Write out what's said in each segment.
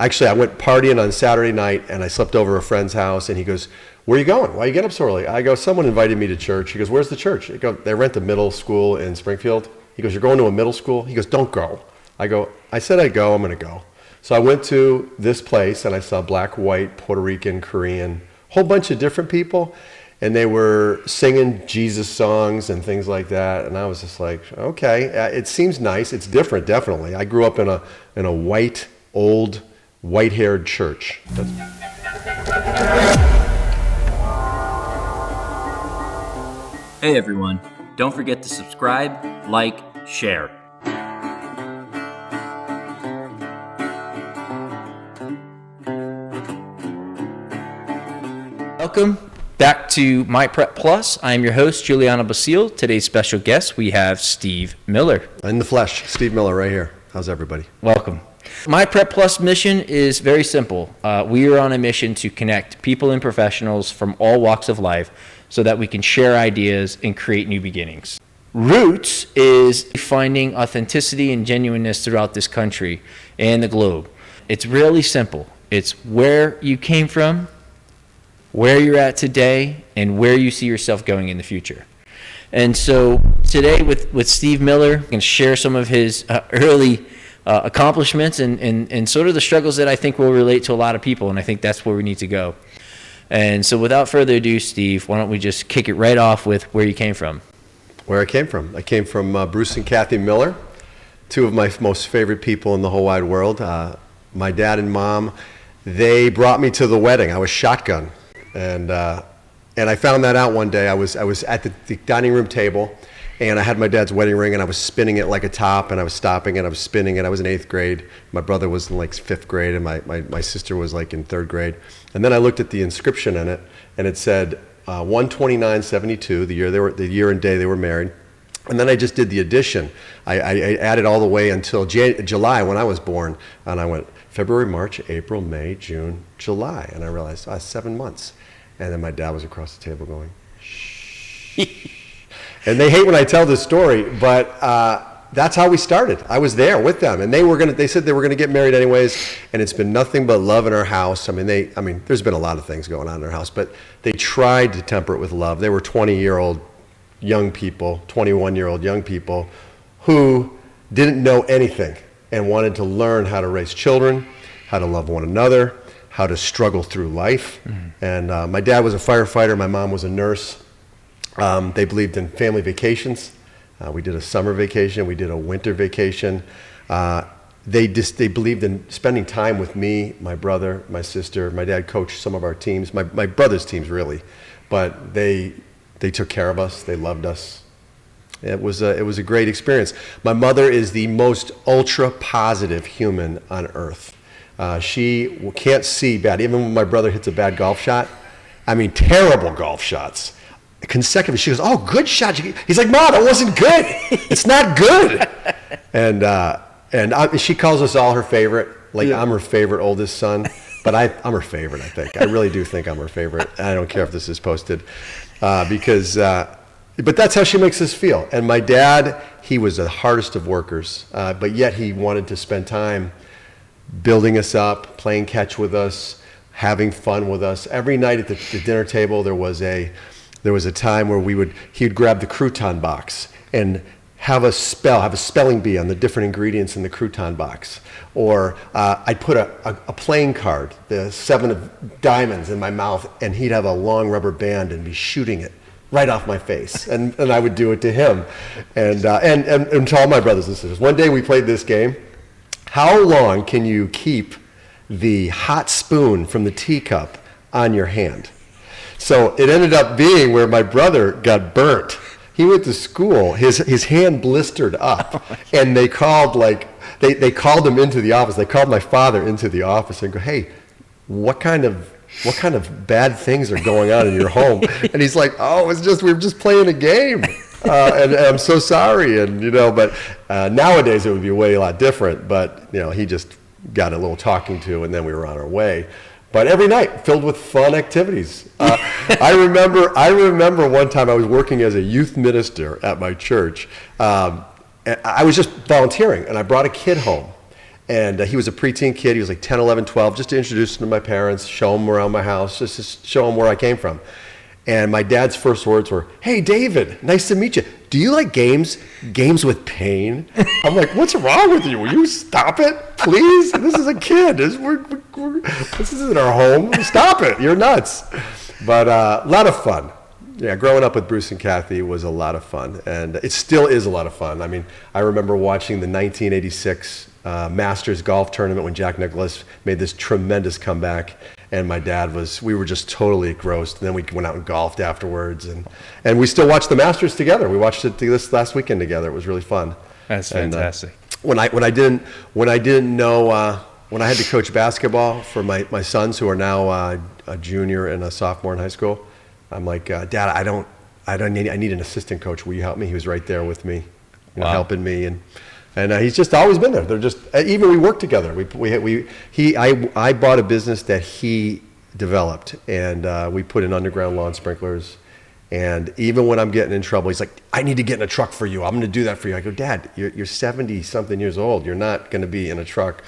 Actually, I went partying on Saturday night, and I slept over at a friend's house, and he goes, "Where are you going? Why are you getting up so early?" I go, "Someone invited me to church." He goes, "Where's the church?" I go, "They rent a middle school in Springfield." He goes, "You're going to a middle school?" He goes, "Don't go." I said I'd go, I'm going to go. So I went to this place, and I saw black, white, Puerto Rican, Korean, whole bunch of different people, and they were singing Jesus songs and things like that, and I was just like, okay, it seems nice. It's different, definitely. I grew up in a white, old, white-haired church. Hey everyone, don't forget to subscribe, like, share. Welcome back to MYPREPPLUS. I'm your host, Giuliano. Today's special guest, we have Steve Miller. In the flesh, Steve Miller right here. How's everybody? Welcome. MYPREPPLUS mission is very simple. We are on a mission to connect people and professionals from all walks of life so that we can share ideas and create new beginnings. Roots is finding authenticity and genuineness throughout this country and the globe. It's really simple. It's where you came from, where you're at today, and where you see yourself going in the future. And so today with Steve Miller, I'm going to share some of his early accomplishments and sort of the struggles that I think will relate to a lot of people, and I think that's where we need to go. And so without further ado, Steve, why don't we just kick it right off with where you came from? Where I came from? I came from Bruce and Kathy Miller, two of my most favorite people in the whole wide world. My dad and mom, they brought me to the wedding. I was shotgun. And I found that out one day. I was at the dining room table, and I had my dad's wedding ring, and I was spinning it like a top, and I was stopping it, I was spinning it. I was in 8th grade. My brother was in like 5th grade, and my sister was like in 3rd grade. And then I looked at the inscription in it, and it said 1/29/72, the year and day they were married. And then I just did the addition. I added all the way until July when I was born, and I went February, March, April, May, June, July, and I realized 7 months. And then my dad was across the table going, shh. And they hate when I tell this story, but that's how we started. I was there with them, and they said they were gonna get married anyways, and it's been nothing but love in our house. I mean, there's been a lot of things going on in our house, but they tried to temper it with love. They were 20-year-old young people, 21-year-old young people who didn't know anything and wanted to learn how to raise children, how to love one another, how to struggle through life. Mm-hmm. And my dad was a firefighter, my mom was a nurse. They believed in family vacations. We did a summer vacation, we did a winter vacation. They believed in spending time with me, my brother, my sister. My dad coached some of our teams, my brother's teams really, but they took care of us, they loved us. It was a great experience. My mother is the most ultra positive human on earth. She can't see bad. Even when my brother hits a bad golf shot, terrible golf shots, consecutive, she goes, "Oh, good shot." He's like, "Mom, that wasn't good. It's not good." And she calls us all her favorite. I'm her favorite oldest son, but I'm her favorite, I think. I really do think I'm her favorite. I don't care if this is posted but that's how she makes us feel. And my dad, he was the hardest of workers, but yet he wanted to spend time building us up, playing catch with us, having fun with us. Every night at the dinner table, there was a time where he'd grab the crouton box and have a spelling bee on the different ingredients in the crouton box. Or I'd put a playing card, the 7 of diamonds, in my mouth, and he'd have a long rubber band and be shooting it right off my face, and I would do it to him, and to all my brothers and sisters. One day we played this game. How long can you keep the hot spoon from the teacup on your hand? So it ended up being where my brother got burnt. He went to school, his hand blistered up, and they called they called him into the office. They called my father into the office and go, "Hey, what kind of bad things are going on in your home?" And he's like, "Oh, we were just playing a game. And I'm so sorry." And but nowadays it would be a lot different. But he just got a little talking to, and then we were on our way. But every night filled with fun activities. I remember one time I was working as a youth minister at my church. I was just volunteering, and I brought a kid home. And he was a preteen kid. He was like 10, 11, 12, just to introduce him to my parents, show him around my house, just to show him where I came from. And my dad's first words were, "Hey, David, nice to meet you. Do you like games? Games with pain?" I'm like, "What's wrong with you? Will you stop it, please? This is a kid. This isn't our home. Stop it. You're nuts." But a lot of fun. Yeah, growing up with Bruce and Kathy was a lot of fun. And it still is a lot of fun. I mean, I remember watching the 1986 Masters golf tournament when Jack Nicklaus made this tremendous comeback. And my dad we were just totally engrossed. And then we went out and golfed afterwards. And we still watched the Masters together. We watched it this last weekend together. It was really fun. That's fantastic. When I didn't know, when I had to coach basketball for my sons who are now a junior and a sophomore in high school, I'm like, "Dad, I need an assistant coach. Will you help me?" He was right there with me, helping me. And he's just always been there. They're just, even we worked together. I bought a business that he developed, and we put in underground lawn sprinklers. And even when I'm getting in trouble, he's like, "I need to get in a truck for you. I'm going to do that for you." I go, "Dad, you're 70 something years old. You're not going to be in a truck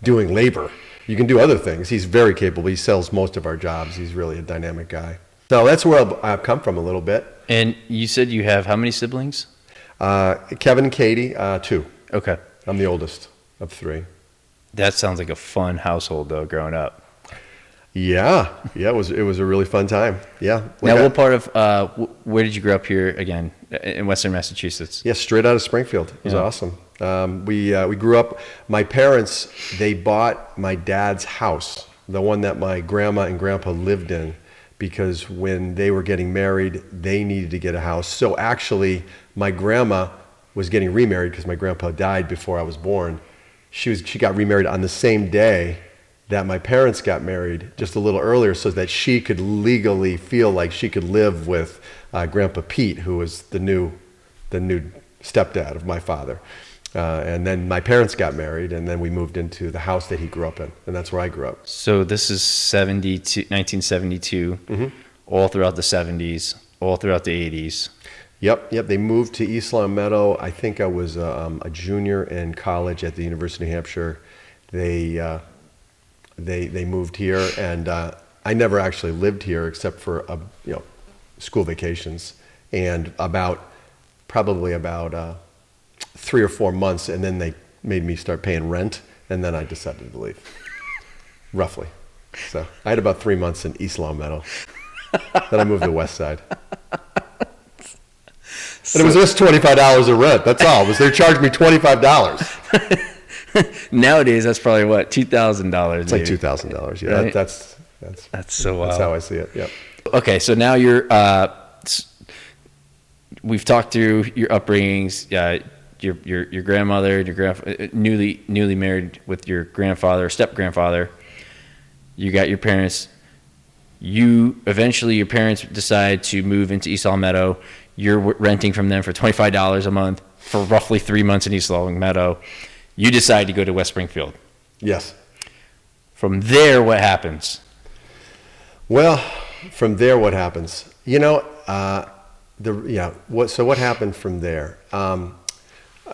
doing labor. You can do other things." He's very capable. He sells most of our jobs. He's really a dynamic guy. So that's where I've come from a little bit. And you said you have how many siblings? Kevin and Katie, 2. Okay. I'm the oldest of 3. That sounds like a fun household, though, growing up. Yeah, it was a really fun time. Yeah. Now, what part of where did you grow up here again in Western Massachusetts? Yeah, straight out of Springfield. It was awesome. We grew up. My parents, they bought my dad's house, the one that my grandma and grandpa lived in, because when they were getting married, they needed to get a house. So actually, my grandma was getting remarried because my grandpa died before I was born. She got remarried on the same day that my parents got married, just a little earlier, so that she could legally feel like she could live with Grandpa Pete, who was the new stepdad of my father. And then my parents got married, and then we moved into the house that he grew up in, and that's where I grew up. So this is 1972, all throughout the 70s, all throughout the 80s. Yep. They moved to East Longmeadow. I think I was a junior in college at the University of New Hampshire. They moved here, and I never actually lived here except for school vacations, and probably about 3 or 4 months, and then they made me start paying rent, and then I decided to leave. Roughly. So I had about 3 months in East Longmeadow. Then I moved to the West Side. And it was just $25 of rent. That's all. They charged me $25. Nowadays, that's probably what, $2,000. It's like $2,000. Yeah, right? that's so wild. That's how I see it. Yep. Okay, so now we've talked through your upbringings. Your grandmother, newly married with your grandfather, step grandfather. You got your parents. Eventually your parents decide to move into East Longmeadow. You're renting from them for $25 a month for roughly 3 months in East Longmeadow. You decide to go to West Springfield. Yes. From there, what happens? Well, from there, what happens? So what happened from there?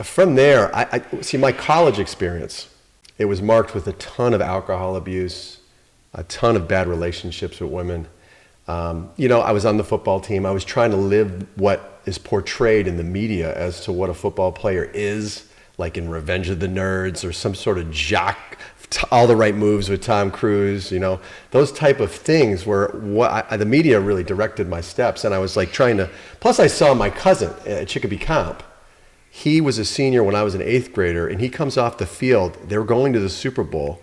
From there, I see my college experience. It was marked with a ton of alcohol abuse, a ton of bad relationships with women. I was on the football team. I was trying to live what is portrayed in the media as to what a football player is, like in Revenge of the Nerds or some sort of jock, all the right moves with Tom Cruise, those type of things were the media really directed my steps. And I was like plus I saw my cousin at Chicopee Comp. He was a senior when I was an 8th grader, and he comes off the field. They were going to the Super Bowl,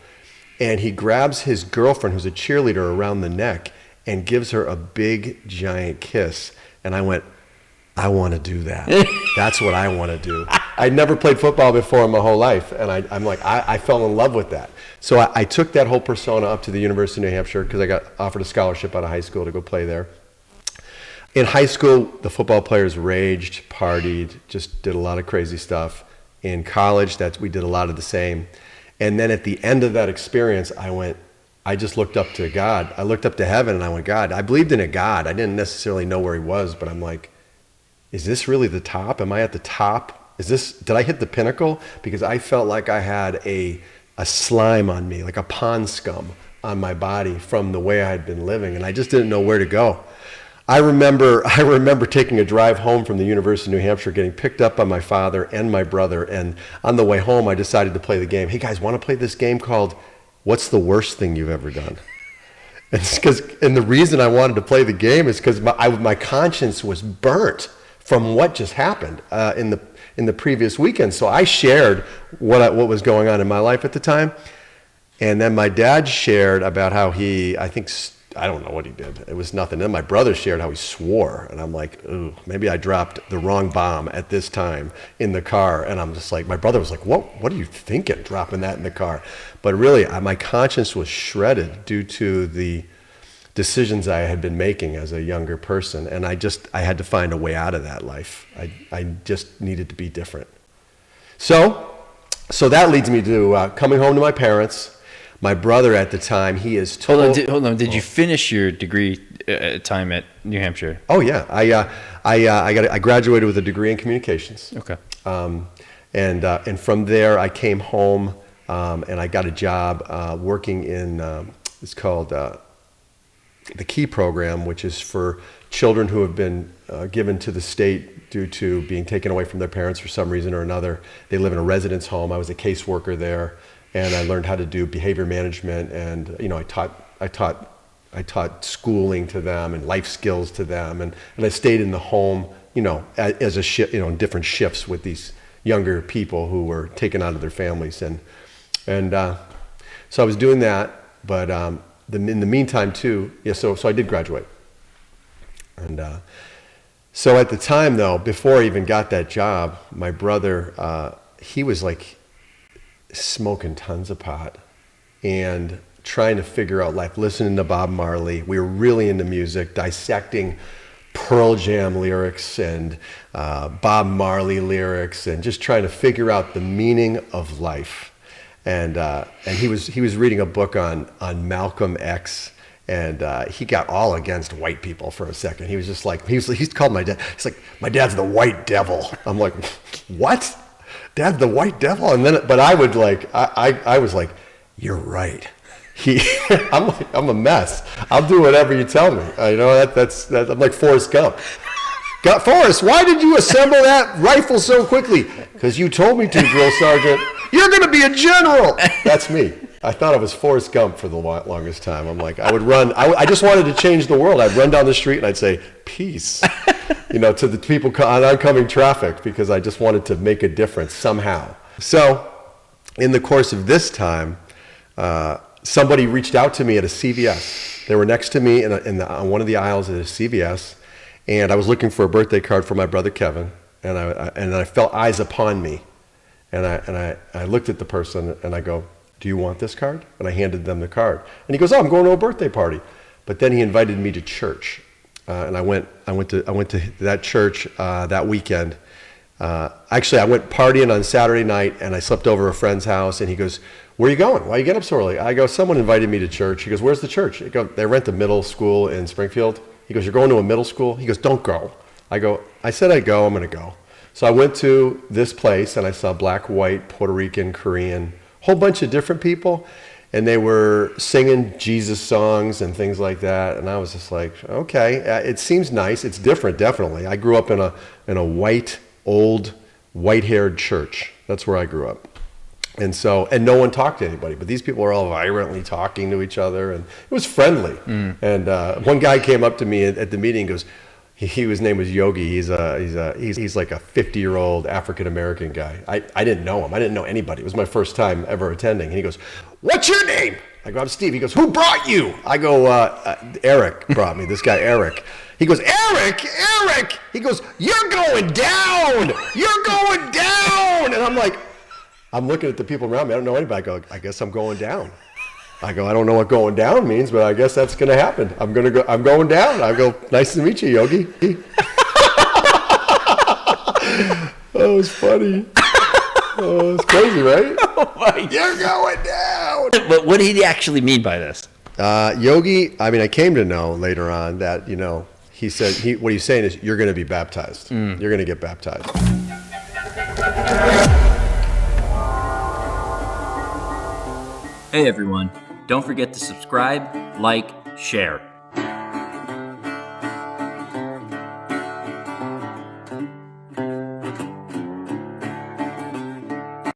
and he grabs his girlfriend, who's a cheerleader, around the neck and gives her a big, giant kiss. And I went, I want to do that. That's what I want to do. I'd never played football before in my whole life, and I'm like, I fell in love with that. So I took that whole persona up to the University of New Hampshire because I got offered a scholarship out of high school to go play there. In high school, the football players raged, partied, just did a lot of crazy stuff. In college, we did a lot of the same. And then at the end of that experience, I just looked up to God. I looked up to heaven, and I went, God, I believed in a God. I didn't necessarily know where he was, but I'm like, is this really the top? Am I at the top? Did I hit the pinnacle? Because I felt like I had a a slime on me, like a pond scum on my body from the way I had been living, and I just didn't know where to go. I remember taking a drive home from the University of New Hampshire, getting picked up by my father and my brother, and on the way home, I decided to play the game. Hey guys, want to play this game called What's the Worst Thing You've Ever Done? And the reason I wanted to play the game is because my conscience was burnt from what just happened in the previous weekend. So I shared what was going on in my life at the time, and then my dad shared about how I don't know what he did. It was nothing. Then my brother shared how he swore, and I'm like, ooh, maybe I dropped the wrong bomb at this time in the car. And I'm just like, my brother was like, what are you thinking, dropping that in the car? But really, my conscience was shredded due to the decisions I had been making as a younger person, and I had to find a way out of that life. I just needed to be different. So that leads me to coming home to my parents. My brother at the time, he is told... Hold on. Did you finish your degree time at New Hampshire? Oh yeah, I graduated with a degree in communications. Okay. And from there, I came home and I got a job working in it's called the KEY program, which is for children who have been given to the state due to being taken away from their parents for some reason or another. They live in a residence home. I was a caseworker there. And I learned how to do behavior management, and I taught schooling to them and life skills to them, and I stayed in the home, as a shift, in different shifts with these younger people who were taken out of their families, and so I was doing that, but in the meantime too, so I did graduate, and so at the time though, before I even got that job, my brother, he was like smoking tons of pot and trying to figure out life, listening to Bob Marley. We were really into music, dissecting Pearl Jam lyrics and Bob Marley lyrics, and just trying to figure out the meaning of life. And he was reading a book on Malcolm X, and he got all against white people for a second. He was just like, he's called my dad. He's like, my dad's the white devil. I'm like, what? Dad's the white devil? And then, but I would I was like, you're right. I'm a mess. I'll do whatever you tell me. That's I'm like Forrest Gump. Forrest, why did you assemble that rifle so quickly? Because you told me to, drill sergeant. You're going to be a general. That's me. I thought I was Forrest Gump for the longest time. I'm like, I would run. I just wanted to change the world. I'd run down the street and I'd say, peace, to the people on oncoming traffic, because I just wanted to make a difference somehow. So in the course of this time, somebody reached out to me at a CVS. They were next to me on one of the aisles at a CVS, and I was looking for a birthday card for my brother Kevin, and I felt eyes upon me, and I looked at the person and I go, do you want this card? And I handed them the card, and he goes, oh, I'm going to a birthday party. But then he invited me to church, and I went to that church that weekend. Actually, I went partying on Saturday night, and I slept over at a friend's house, and he goes, where are you going? Why you get up so early? I go, someone invited me to church. He goes, where's the church? I go, they rent a middle school in Springfield. He goes, you're going to a middle school? He goes, don't go. I said I'd go, I'm going to go. So I went to this place, and I saw black, white, Puerto Rican, Korean, whole bunch of different people, and they were singing Jesus songs and things like that, and I was just like, okay, it seems nice. It's different, definitely. I grew up in a white, old, white-haired church. That's where I grew up. And no one talked to anybody, but these people were all violently talking to each other, and it was friendly. And one guy came up to me at the meeting and goes, his name was Yogi. He's like a 50-year-old African-American guy. I didn't know him. I didn't know anybody. It was my first time ever attending. And he goes, what's your name? I go, I'm Steve. He goes, who brought you? I go, Eric brought me, this guy Eric. He goes, Eric! He goes, you're going down! You're going down! And I'm like, I'm looking at the people around me. I don't know anybody. I go, I guess I'm going down. I don't know what going down means, but I guess that's going to happen. I'm going down. I go, nice to meet you, Yogi. Oh, it's funny. Oh, it's crazy, right? Oh my God. You're going down. But what did he actually mean by this? Yogi, I came to know later on that, he said, what he's saying is, you're going to be baptized. You're going to get baptized. Hey everyone, don't forget to subscribe, like, share.